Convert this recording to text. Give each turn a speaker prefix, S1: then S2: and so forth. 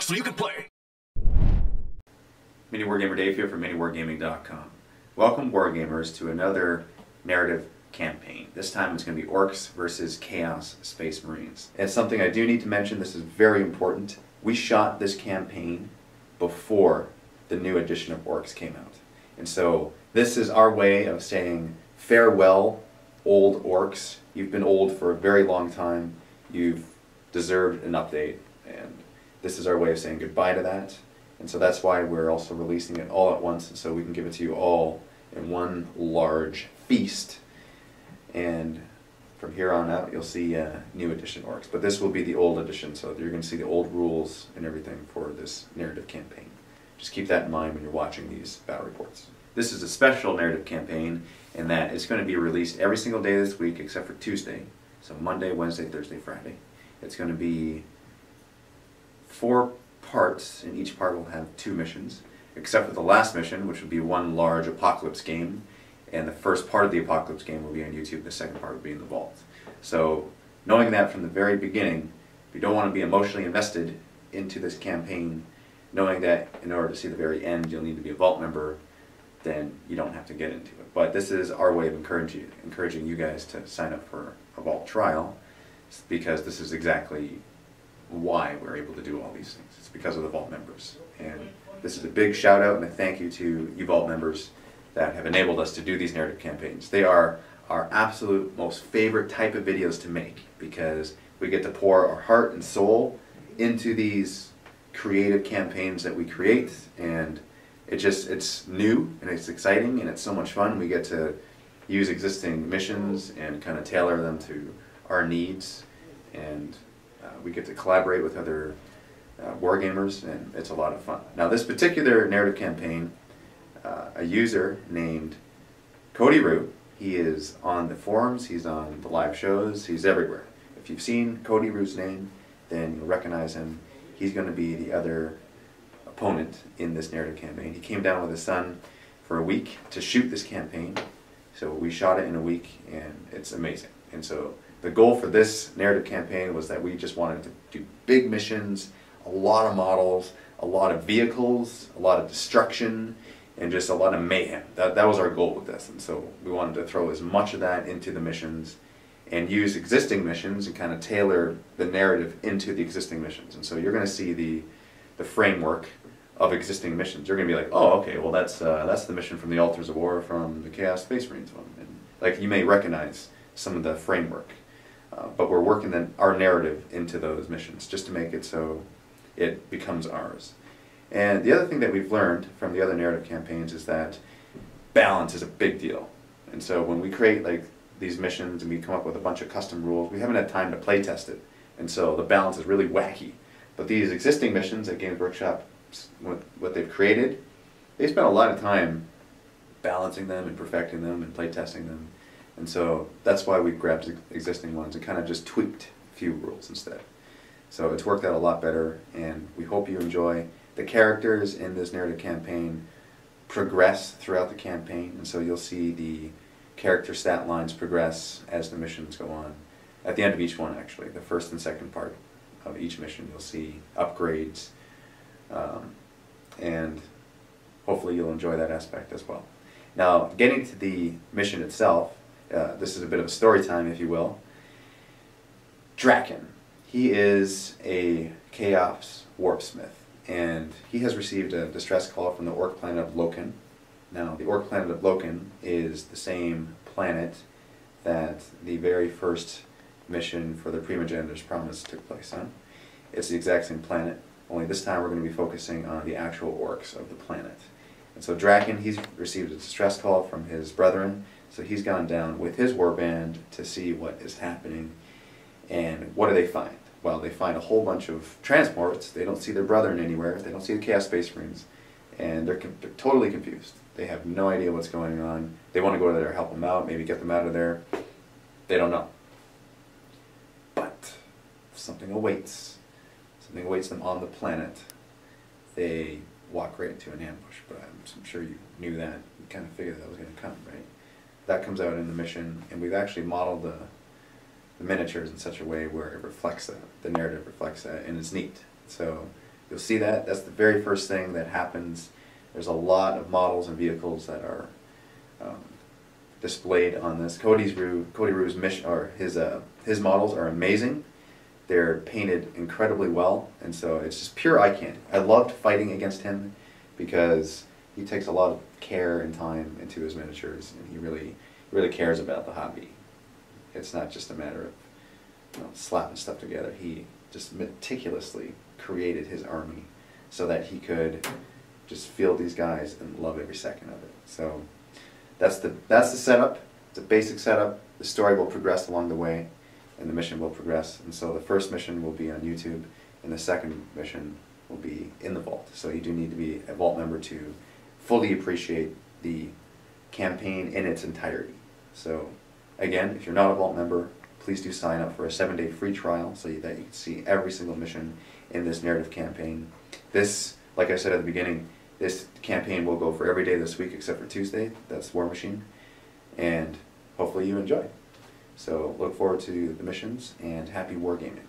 S1: Orks so you can play.
S2: MiniWarGamer Dave here from MiniWarGaming.com. Welcome, Wargamers, to another narrative campaign. This time it's going to be Orks versus Chaos Space Marines. And something I do need to mention, this is very important. We shot this campaign before the new edition of Orks came out. And so this is our way of saying farewell, old Orks. You've been old for a very long time. You've deserved an update. And this is our way of saying goodbye to that. And so that's why we're also releasing it all at once, so we can give it to you all in one large feast. And from here on out, you'll see new edition Orks. But this will be the old edition, so you're going to see the old rules and everything for this narrative campaign. Just keep that in mind when you're watching these battle reports. This is a special narrative campaign in that it's going to be released every single day this week except for Tuesday. So Monday, Wednesday, Thursday, Friday. It's going to be 4 parts, and each part will have 2 missions, except for the last mission, which will be one large apocalypse game. And the first part of the apocalypse game will be on YouTube, the second part will be in the vault. So knowing that from the very beginning, if you don't want to be emotionally invested into this campaign, knowing that in order to see the very end you'll need to be a vault member, then you don't have to get into it. But this is our way of encouraging you guys to sign up for a vault trial, because this is exactly why we're able to do all these things. It's because of the vault members. And this is a big shout out and a thank you to you vault members that have enabled us to do these narrative campaigns. They are our absolute most favorite type of videos to make, because we get to pour our heart and soul into these creative campaigns that we create, and it's new and it's exciting and it's so much fun. We get to use existing missions and kind of tailor them to our needs, and we get to collaborate with other wargamers, and it's a lot of fun. Now, this particular narrative campaign, a user named Cody Roo, he is on the forums, he's on the live shows, he's everywhere. If you've seen Cody Roo's name, then you'll recognize him. He's going to be the other opponent in this narrative campaign. He came down with his son for a week to shoot this campaign. So we shot it in a week, and it's amazing. And so the goal for this narrative campaign was that we just wanted to do big missions, a lot of models, a lot of vehicles, a lot of destruction, and just a lot of mayhem. That was our goal with this. And so we wanted to throw as much of that into the missions and use existing missions and kind of tailor the narrative into the existing missions. And so you're going to see the framework of existing missions. You're going to be like, oh, okay, well that's the mission from the Altars of War from the Chaos Space Marines one. And like, you may recognize some of the framework. But we're working our narrative into those missions just to make it so it becomes ours. And the other thing that we've learned from the other narrative campaigns is that balance is a big deal. And so when we create like these missions and we come up with a bunch of custom rules, we haven't had time to play test it. And so the balance is really wacky. But these existing missions that Games Workshop, what they've created, they spent a lot of time balancing them and perfecting them and play testing them. And so that's why we grabbed existing ones and kind of just tweaked a few rules instead. So it's worked out a lot better, and we hope you enjoy. The characters in this narrative campaign progress throughout the campaign, and so you'll see the character stat lines progress as the missions go on. At the end of each one, actually, the first and second part of each mission, you'll see upgrades, and hopefully you'll enjoy that aspect as well. Now, getting to the mission itself, this is a bit of a story time, if you will. Draken, he is a Chaos Warpsmith, and he has received a distress call from the Ork planet of Loken. Now, the Ork planet of Loken is the same planet that the very first mission for the Primogenitor's Promise took place on. It's the exact same planet, only this time we're going to be focusing on the actual Orks of the planet. And so Draken, he's received a distress call from his brethren, so he's gone down with his warband to see what is happening. And what do they find? Well, they find a whole bunch of transports. They don't see their brethren anywhere. They don't see the Chaos Space Marines. And they're totally confused. They have no idea what's going on. They want to go there, help them out, maybe get them out of there. They don't know. But something awaits. Something awaits them on the planet. They walk right into an ambush, but I'm sure you knew that. You kind of figured that was going to come, right? That comes out in the mission, and we've actually modeled the miniatures in such a way where it reflects that, the narrative reflects that, and it's neat. So you'll see that. That's the very first thing that happens. There's a lot of models and vehicles that are displayed on this. Cody Roo's mission, or his models are amazing. They're painted incredibly well, and so it's just pure eye candy. I loved fighting against him because he takes a lot of care and time into his miniatures, and he really cares about the hobby. It's not just a matter of, you know, slapping stuff together. He just meticulously created his army so that he could just field these guys and love every second of it. So that's the setup. It's a basic setup. The story will progress along the way, and the mission will progress. And so the first mission will be on YouTube, and the second mission will be in the vault. So you do need to be a vault member to fully appreciate the campaign in its entirety. So again, if you're not a vault member, please do sign up for a 7-day free trial so that you can see every single mission in this narrative campaign. This, like I said at the beginning, this campaign will go for every day this week except for Tuesday. That's War Machine. And hopefully you enjoy. So look forward to the missions, and happy wargaming.